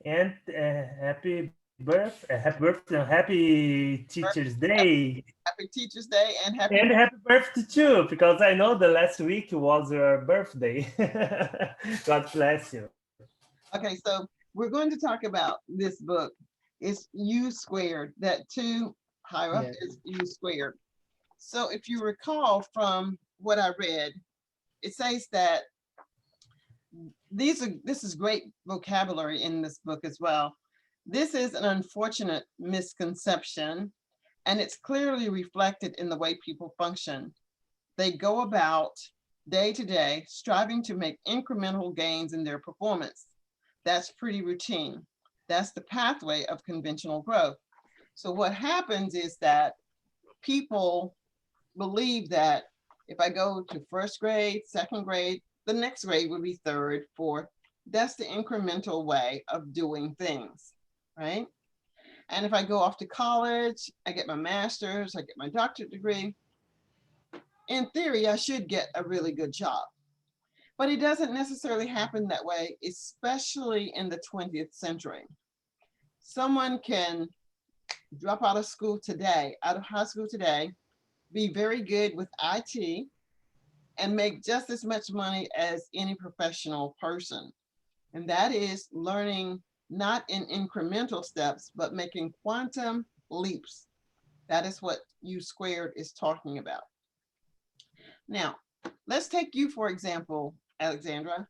And happy birthday, and happy Teacher's Day, Happy Teachers Day and happy. and happy birthday too, because I know the last week was your birthday. God bless you. Okay, so we're going to talk about this book. It's U squared. That two higher up Yeah. is U squared. So if you recall from what I read, it says that this is great vocabulary in this book as well. This is an unfortunate misconception, and it's clearly reflected in the way people function. They go about day to day striving to make incremental gains in their performance. That's pretty routine. That's the pathway of conventional growth. So what happens is that people believe that if I go to first grade, second grade, the next grade would be third, fourth. That's the incremental way of doing things, right? And if I go off to college, I get my master's, I get my doctorate degree. In theory, I should get a really good job. But it doesn't necessarily happen that way, especially in the 20th century. Someone can drop out of school today, out of high school today, be very good with IT, and make just as much money as any professional person. And that is learning not in incremental steps, but making quantum leaps. That is what U squared is talking about. Now, let's take you, for example, Alexandra.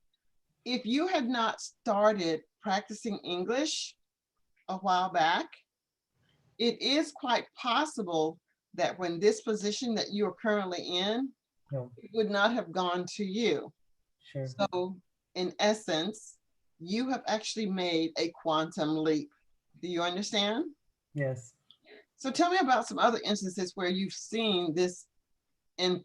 If you had not started practicing English a while back, it is quite possible that when this position that you are currently in, No, it would not have gone to you. sure. So, in essence, you have actually made a quantum leap. Do you understand? Yes. So, tell me about some other instances where you've seen this in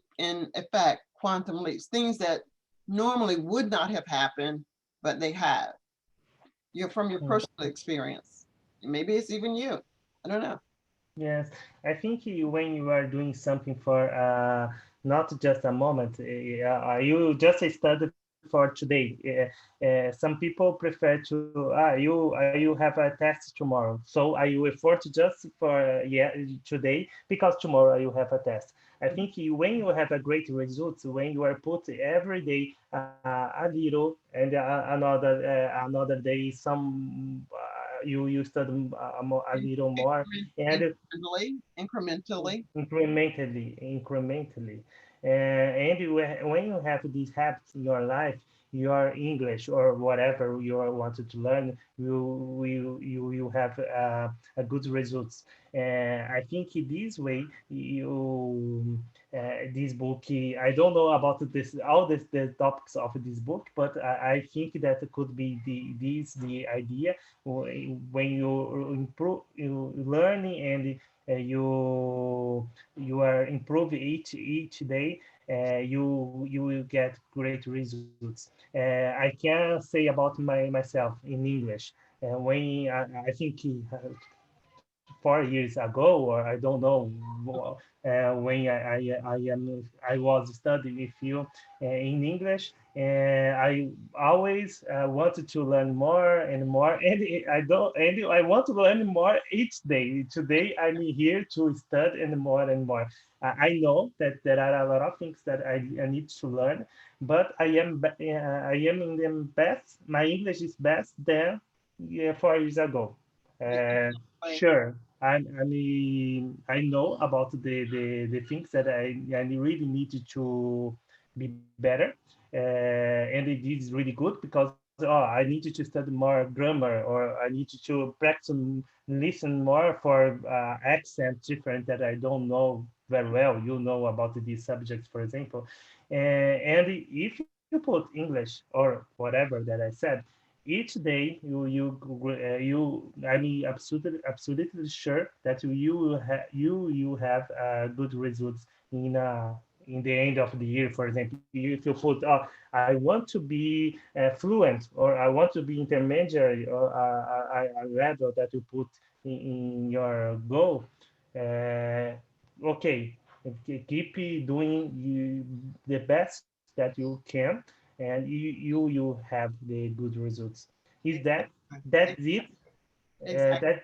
effect, quantum leaps, things that normally would not have happened, but they have. You're from your Mm. personal experience. Maybe it's even you. I don't know. Yes, I think when you are doing something for not just a moment, you just study for today. Some people prefer to you have a test tomorrow, so you effort just for today because tomorrow you have a test. I think when you have a great result, when you are put every day a little and another day some you study a little more and Incrementally. incrementally. And when you have these habits in your life, your English or whatever you are wanted to learn, you have a good results. I think this way this book. I don't know about this all this the topics of this book, but I think that could be the idea when you improve you learning and you are improving each day you will get great results I can say about myself in English when I think 4 years ago, or I don't know when I was studying with you in English, and I always wanted to learn more and more, and I want to learn more each day. Today I'm here to study and more. I know that there are a lot of things that I need to learn, but I am in the best. My English is best than 4 years ago. Uh, sure. I mean, I know about the things that I really need to be better. And it is really good because I need to study more grammar or I need to practice and listen more for accents different that I don't know very well. You know about these subjects, for example. And if you put English or whatever that I said, each day I mean absolutely sure that you have good results in the end of the year. For example, if you put I want to be fluent or I want to be intermediary or a level that you put in your goal, okay, keep doing the best that you can and you have the good results. Is that's it? Exactly. That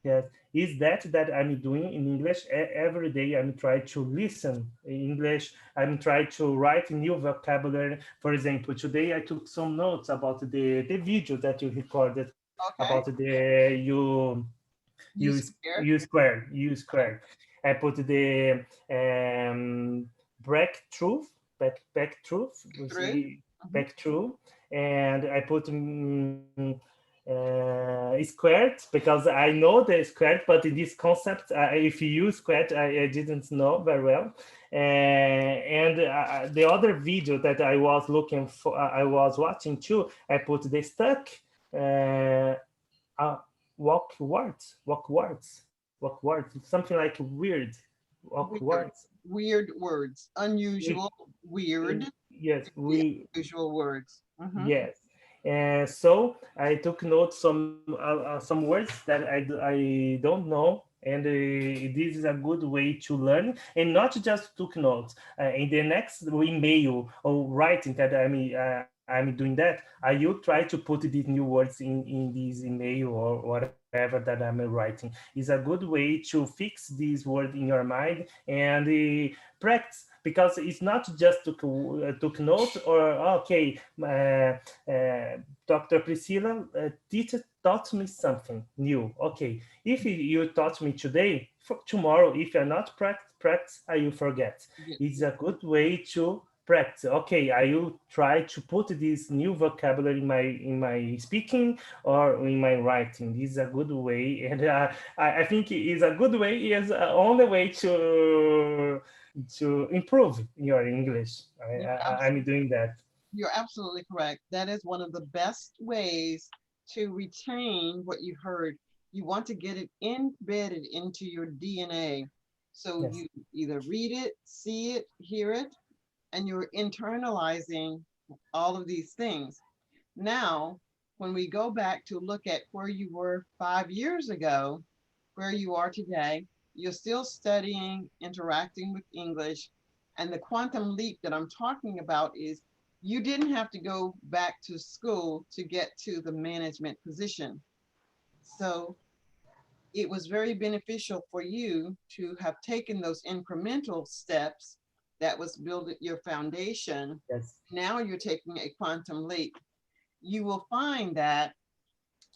Yes, is that I'm doing in English every day. I'm trying to listen in English. I'm trying to write new vocabulary. For example, today I took some notes about the video that you recorded about Okay. you Use square. you squared. I put the break truth back truth was Through. the Mhm. back true, and I put squared because I know the squared, but in this concept, if you use squared, I didn't know very well. And the other video that I was looking for, I was watching too, I put the stuck uh, uh, walk words, something like weird, walk Weird, words. weird words, We, unusual, weird, yes, the we unusual words. Yes. And so I took notes some words that I don't know, and this is a good way to learn, and not just took notes. In the next email or writing that I'm doing that, I will try to put these new words in this email or whatever that I'm writing. It's a good way to fix these words in your mind and practice, because it's not just took notes or okay. Dr. Priscilla teacher taught me something new. Okay, if you taught me today, for tomorrow, if you're not practice, I will forget. Mhm. It's a good way to practice. Okay, I will try to put this new vocabulary in my speaking or in my writing. This is a good way, and I think it is a good way. Is only way to improve your English. You're I'm absolutely, doing that. you're absolutely correct. That is one of the best ways to retain what you heard. You want to get it embedded into your DNA. So Yes. you either read it, see it, hear it, and you're internalizing all of these things. Now, when we go back to look at where you were 5 years ago, where you are today, you're still studying, interacting with English. And the quantum leap that I'm talking about is you didn't have to go back to school to get to the management position. So it was very beneficial for you to have taken those incremental steps that was building your foundation. Yes. Now you're taking a quantum leap. You will find that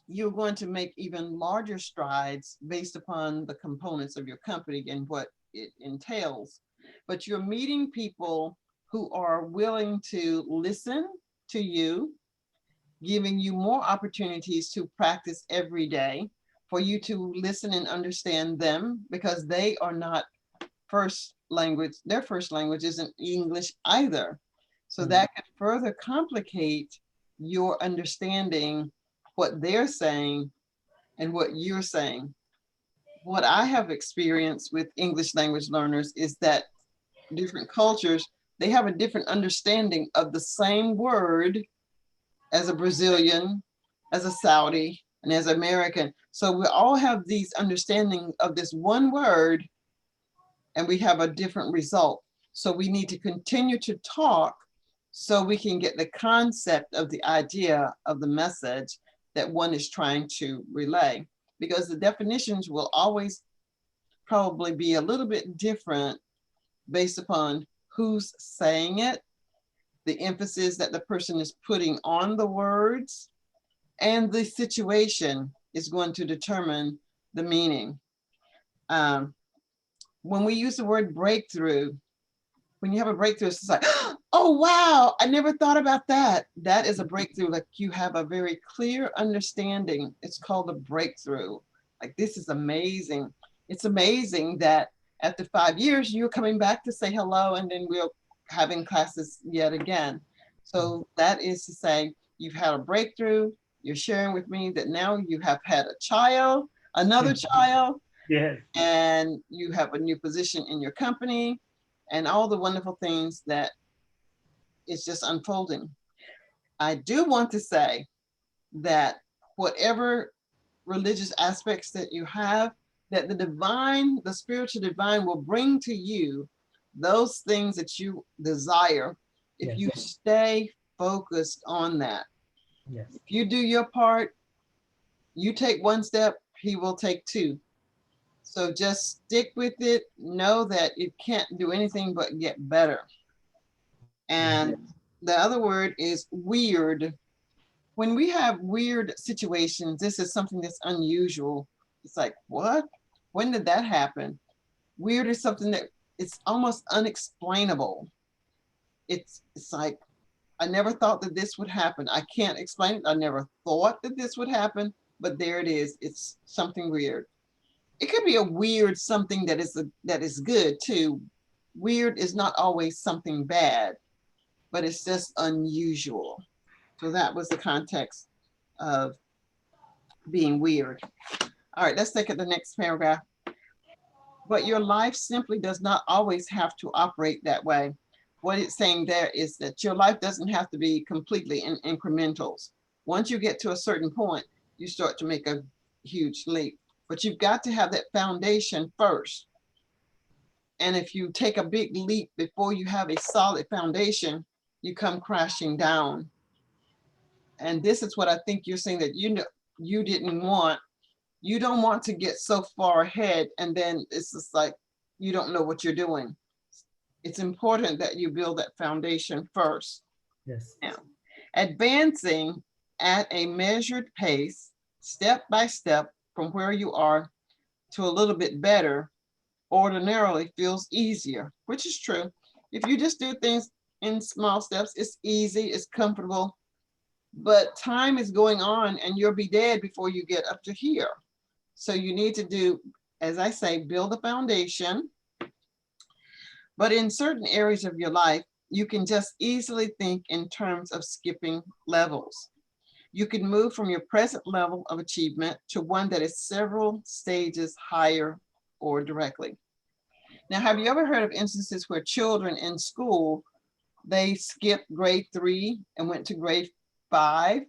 you're going to make even larger strides based upon the components of your company and what it entails. But you're meeting people who are willing to listen to you, giving you more opportunities to practice every day for you to listen and understand them because they are not first language, their first language isn't English either. So Mm. that could further complicate your understanding what they're saying and what you're saying. What I have experienced with English language learners is that different cultures, they have a different understanding of the same word as a Brazilian, as a Saudi, and as American. So we all have these understanding of this one word and we have a different result. So we need to continue to talk so we can get the concept of the idea of the message that one is trying to relay. Because the definitions will always probably be a little bit different based upon who's saying it, the emphasis that the person is putting on the words, and the situation is going to determine the meaning. Um, when we use the word breakthrough, when you have a breakthrough, it's like, oh, wow, I never thought about that. That is a breakthrough. Like you have a very clear understanding. It's called a breakthrough. Like, this is amazing. It's amazing that after 5 years, you're coming back to say hello, and then we're having classes yet again. So that is to say, you've had a breakthrough. You're sharing with me that now you have had a child, another child, Yes. and you have a new position in your company and all the wonderful things that is just unfolding. I do want to say that whatever religious aspects that you have, that the divine, the spiritual divine will bring to you those things that you desire if Yes. you stay focused on that. Yes. If you do your part, you take one step, he will take two. So just stick with it. Know that it can't do anything but get better. Yes. And the other word is weird. When we have weird situations, this is something that's unusual. It's like, what? When did that happen? Weird is something that it's almost unexplainable. It's like, I never thought that this would happen. I can't explain it. I never thought that this would happen, but there it is. It's something weird. It could be a weird something that is good too. Weird is not always something bad, but it's just unusual. So that was the context of being weird. All right, let's take it the next paragraph. But your life simply does not always have to operate that way. What it's saying there is that your life doesn't have to be completely in incrementals. Once you get to a certain point, you start to make a huge leap. But you've got to have that foundation first. And if you take a big leap before you have a solid foundation, you come crashing down. And this is what I think you're saying, that you didn't want. You don't want to get so far ahead and then it's just like you don't know what you're doing. It's important that you build that foundation first. Yes. Now, advancing at a measured pace, step by step, from where you are to a little bit better, ordinarily feels easier, which is true. If you just do things in small steps, it's easy, it's comfortable, but time is going on and you'll be dead before you get up to here. So you need to do, as I say, build a foundation. But in certain areas of your life, you can just easily think in terms of skipping levels. You can move from your present level of achievement to one that is several stages higher or directly. Now, have you ever heard of instances where children in school, they skipped grade 3 and went to grade 5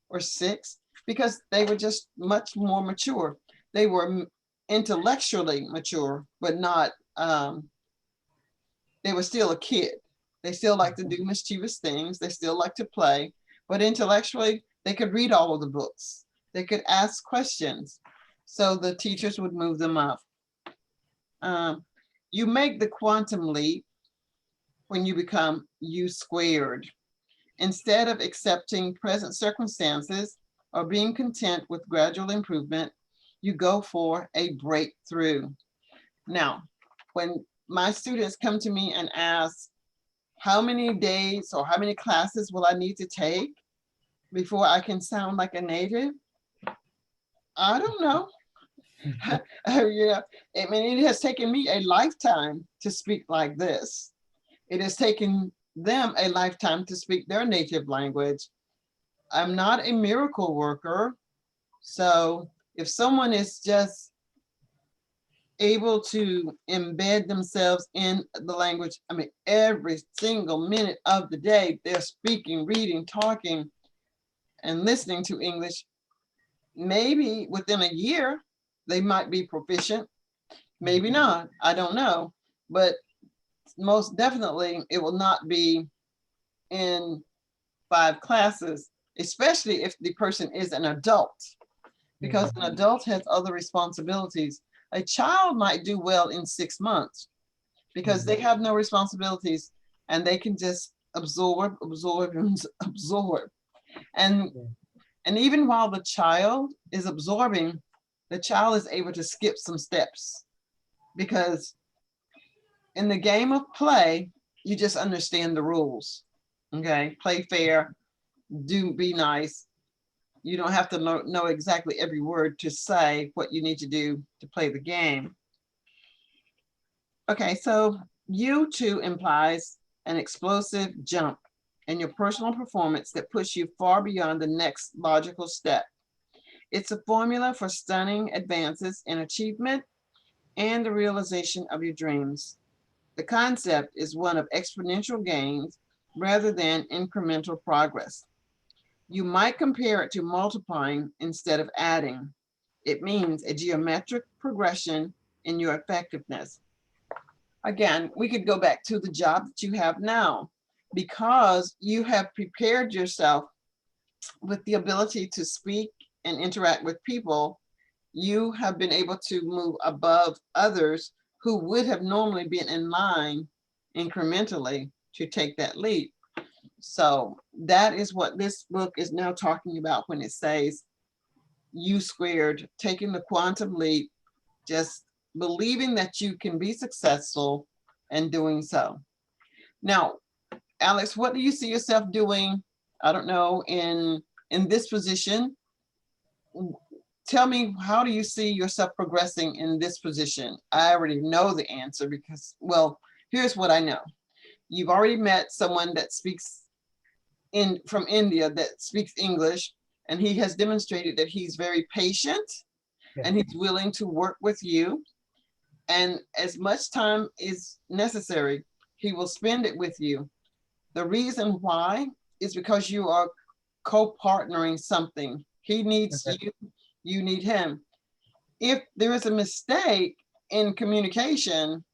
or 6 because they were just much more mature. They were intellectually mature, but not, they were still a kid. They still like to do mischievous things. They still like to play, but intellectually, they could read all of the books. They could ask questions. So the teachers would move them up. You make the quantum leap when you become U squared. Instead of accepting present circumstances or being content with gradual improvement, you go for a breakthrough. Now, when my students come to me and ask, how many days or how many classes will I need to take before I can sound like a native? I don't know. Yeah, I mean, it has taken me a lifetime to speak like this. It has taken them a lifetime to speak their native language. I'm not a miracle worker. So if someone is just able to embed themselves in the language, I mean, every single minute of the day, they're speaking, reading, talking, and listening to English, maybe within a year, they might be proficient. Maybe not, I don't know. But most definitely, it will not be in 5 classes, especially if the person is an adult, because an adult has other responsibilities. A child might do well in 6 months because they have no responsibilities and they can just absorb, absorb, and absorb. And even while the child is absorbing, the child is able to skip some steps because in the game of play, you just understand the rules. Okay, play fair, be nice. You don't have to know exactly every word to say what you need to do to play the game. Okay, so you too implies an explosive jump in your personal performance that puts you far beyond the next logical step. It's a formula for stunning advances in achievement and the realization of your dreams. The concept is one of exponential gains rather than incremental progress. You might compare it to multiplying instead of adding. It means a geometric progression in your effectiveness. Again, we could go back to the job that you have now because you have prepared yourself with the ability to speak and interact with people, you have been able to move above others who would have normally been in line incrementally to take that leap. So that is what this book is now talking about when it says U squared, taking the quantum leap, just believing that you can be successful and doing so. Now, Alex, what do you see yourself doing? I don't know, in this position. Tell me, how do you see yourself progressing in this position? I already know the answer because, well, here's what I know. You've already met someone that speaks in from India that speaks English, and he has demonstrated that he's very patient Yeah. and he's willing to work with you. And as much time is necessary, he will spend it with you. The reason why is because you are co-partnering something. He needs Okay. you, you need him. If there is a mistake in communication,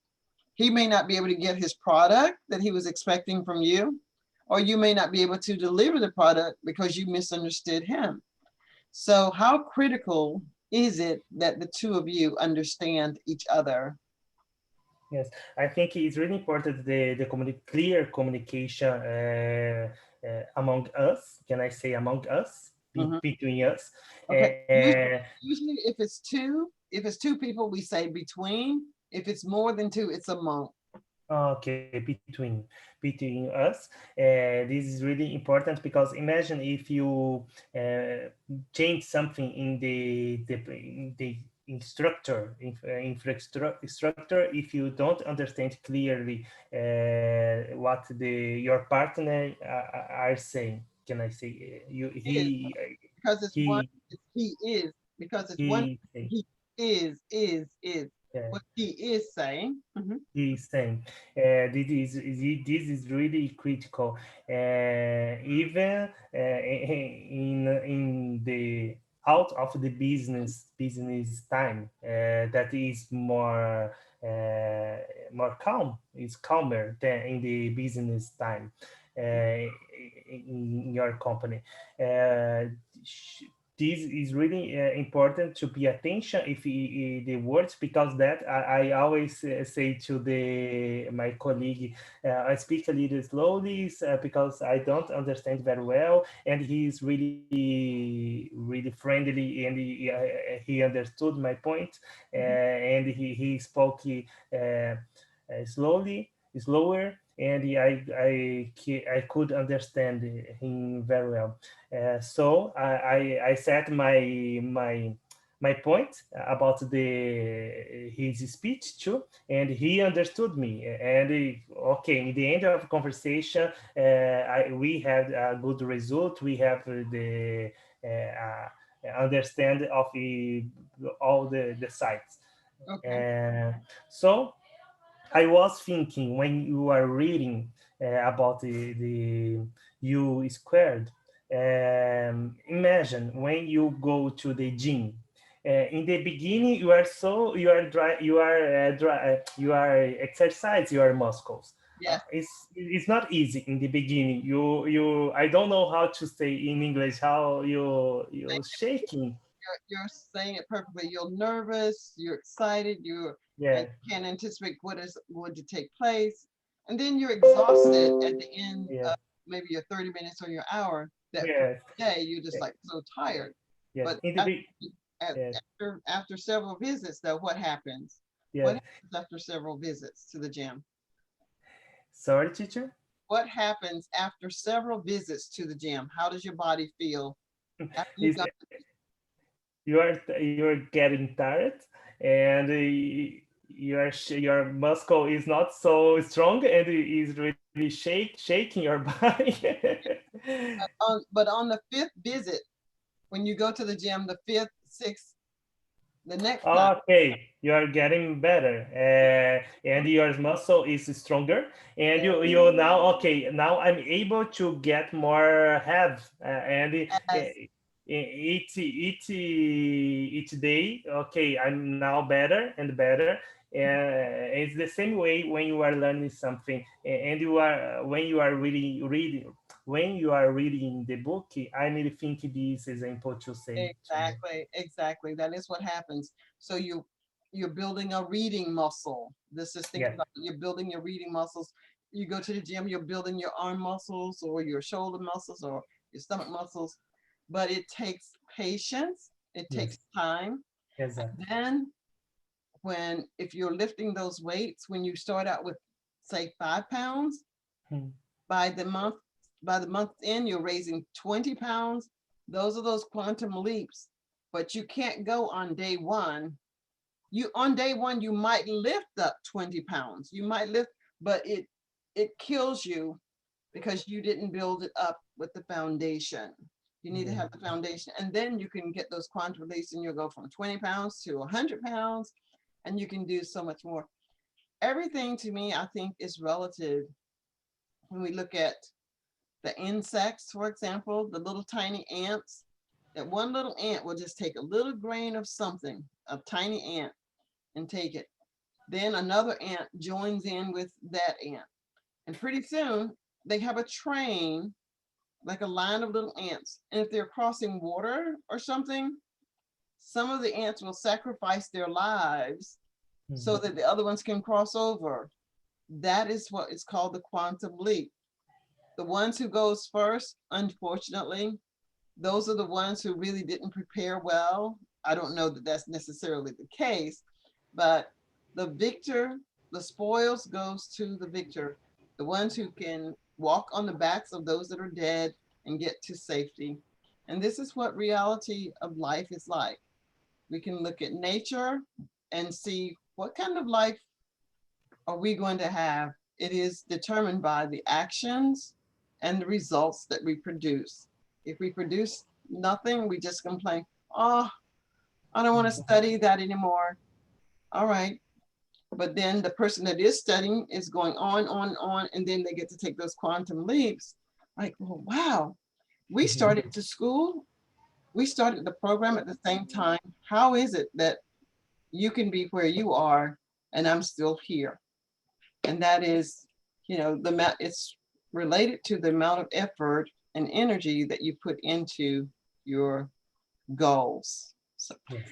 he may not be able to get his product that he was expecting from you, or you may not be able to deliver the product because you misunderstood him. So, how critical is it that the two of you understand each other? Yes, I think it's really important the clear communication among us. Can I say among us, Mhm. between us? Okay. Usually, if it's two people, we say between. If it's more than two, it's among. Okay, between us. This is really important because imagine if you change something in the instructor infrastructure, if you don't understand clearly what the your partner are saying. Can I say you Is because it's one. he It's he is because it's one. he say, He is yeah. what he is saying. Mhm. He's saying this is really critical, even in the out of the business time that is more calm, is calmer than in the business time in your company. Uh, sh- this is really important to pay attention if the words, because that I always say to the my colleague, I speak a little slowly because I don't understand very well, and he is really friendly, and he understood my point, and he spoke slower, and I could understand him very well. So I said my point about the his speech too, and he understood me. And okay, in the end of conversation, we had a good result. We have the understand of all the sides. Okay. Uh, so I was thinking when you are reading about the U squared. Imagine when you go to the gym. In the beginning, you are exercise your muscles. Yes. It's not easy in the beginning. You I don't know how to say in English how you shaking. You're saying it perfectly. You're nervous, you're excited, and Yeah. can't anticipate what is going to take place. And then you're exhausted at the end Yeah. of maybe your 30 minutes or your hour. That first Yes. day you're just Yeah. like so Yeah. tired. Yes. But In the after, big. Yes. after several visits, though, what happens? What Yes. happens after several visits to the gym? Sorry, teacher. What happens after several visits to the gym? How does your body feel after you've Is got? you are getting tired, and your muscle is not so strong, and it is really shaking your body. But on the fifth visit, when you go to the gym, the fifth, sixth, the next time. Okay, you are getting better, and your muscle is stronger, and you now okay. Now I'm able to get more heavy, and As each day. Okay, I'm now better and better. It's the same way when you are learning something, and you are when you are really reading. when you are reading the book, I need to think this example to say to me. Exactly, exactly. That is what happens. So you're building a reading muscle. This is think Yeah, about you're building your reading muscles. You go to the gym, you're building your arm muscles or your shoulder muscles or your stomach muscles. But it takes patience, it takes yes, time. exactly. Then when if you're lifting those weights, when you start out with say 5 pounds, Hmm. by the month by the month end you're raising 20 pounds. Those are those quantum leaps, but you can't go on day one. You on day one you might lift up 20 pounds, you might lift, but it kills you because you didn't build it up with the foundation. You need to Yeah. have the foundation, and then you can get those quantum leaps and you'll go from 20 pounds to 100 pounds, and you can do so much more. Everything to me I think is relative. When we look at the insects, for example, the little tiny ants, that one little ant will just take a little grain of something, a tiny ant, and take it. Then another ant joins in with that ant. And pretty soon they have a train, like a line of little ants. And if they're crossing water or something, some of the ants will sacrifice their lives so Mhm. that the other ones can cross over. That is what is called the quantum leap. The ones who goes first, unfortunately, those are the ones who really didn't prepare well. I don't know that that's necessarily the case, but the victor, the spoils goes to the victor, the ones who can walk on the backs of those that are dead and get to safety. And this is what reality of life is like. We can look at nature and see what kind of life are we going to have. It is determined by the actions and the results that we produce. If we produce nothing, we just complain, oh, I don't want to Mhm. study that anymore. All right. But then the person that is studying is going on, and then they get to take those quantum leaps. Like, well, wow, we started to school, we started the program at the same time. How is it that you can be where you are and I'm still here? And that is, the amount, it's related to the amount of effort and energy that you put into your goals. So Yes.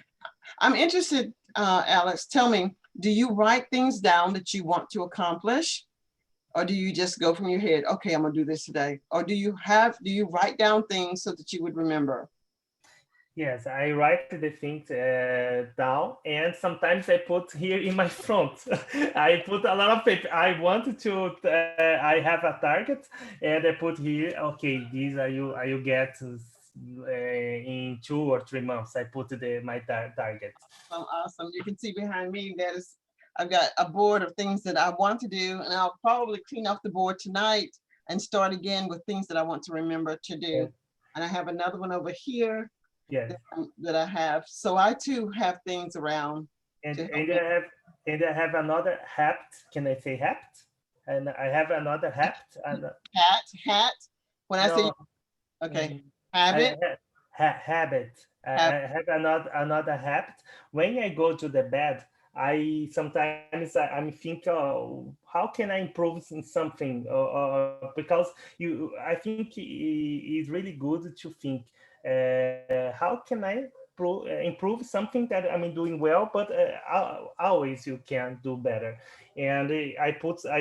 I'm interested, Alex, tell me, do you write things down that you want to accomplish? Or do you just go from your head, okay, I'm gonna do this today? Or do you write down things so that you would remember? Yes, I write the things down, and sometimes I put here in my front. I put a lot of paper. I want to. I have a target, and I put here. Okay, these are you get in 2 or 3 months. I put my target. Awesome. You can see behind me that is, I've got a board of things that I want to do, and I'll probably clean off the board tonight and start again with things that I want to remember to do. Yes, And I have another one over here yes. that I have. So I too have things around And to help and me. I have and I have another habit. Can I say habit? And I have another habit. And Hat. When I say, no. okay, Mm, habit, habit. have, I have another habit. When I go to the bed, I sometimes I'm think, oh, how can I improve something? Because I think it's really good to think, how can I improve something that I'm doing well, but always you can do better. And I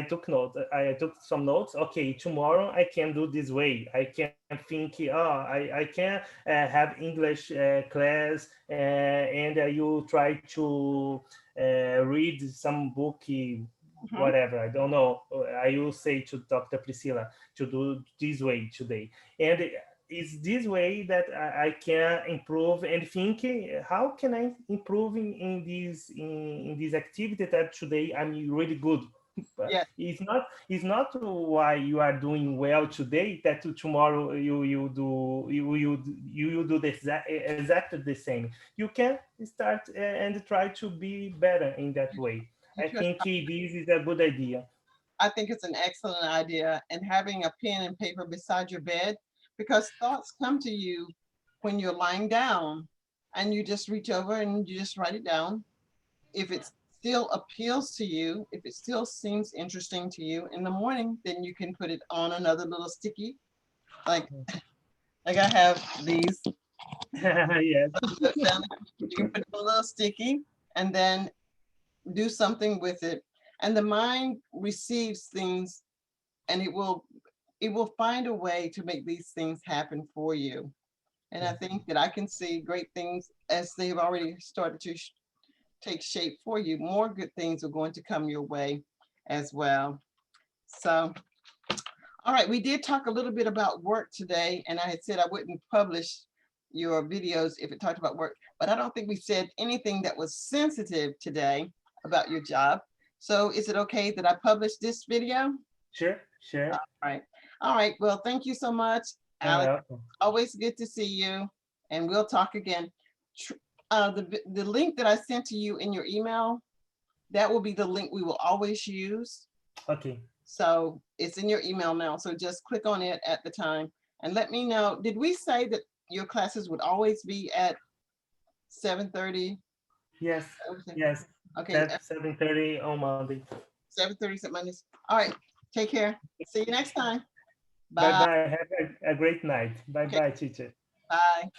took notes. I took some notes. Okay, tomorrow I can do this way. I can think, oh, I can have English class, and you try to read some book, mhm. whatever. I don't know. I will say to Dr. Priscilla to do this way today, and it's this way that I can improve and think, how can I improve in this activity that today I'm really good. But Yeah, it's not why you are doing well today that tomorrow you do the exactly the same. You can start and try to be better in that way. you I trust. think this is a good idea. I think it's an excellent idea, and having a pen and paper beside your bed, because thoughts come to you when you're lying down and you just reach over and you just write it down. If it still appeals to you, if it still seems interesting to you in the morning, then you can put it on another little sticky. Like, like I have these. Yes. You can put a little sticky and then do something with it. And the mind receives things and it will find a way to make these things happen for you. And I think that I can see great things as they've already started to take shape for you. More good things are going to come your way as well. So, all right, we did talk a little bit about work today, and I had said I wouldn't publish your videos if it talked about work, but I don't think we said anything that was sensitive today about your job. So is it okay that I publish this video? Sure, All sure. right. All right. Well, thank you so much, Alex. Welcome. Always good to see you, and we'll talk again. The link that I sent to you in your email, that will be the link we will always use. Okay. So it's in your email now. So just click on it at the time and let me know. Did we say that your classes would always be at 7:30? Yes, yes. Okay, That's 7:30 on Monday. 7:30 at Mondays. All right. Take care. See you next time. Bye Bye. bye. Have a great night. Bye Okay. bye, teacher. Bye.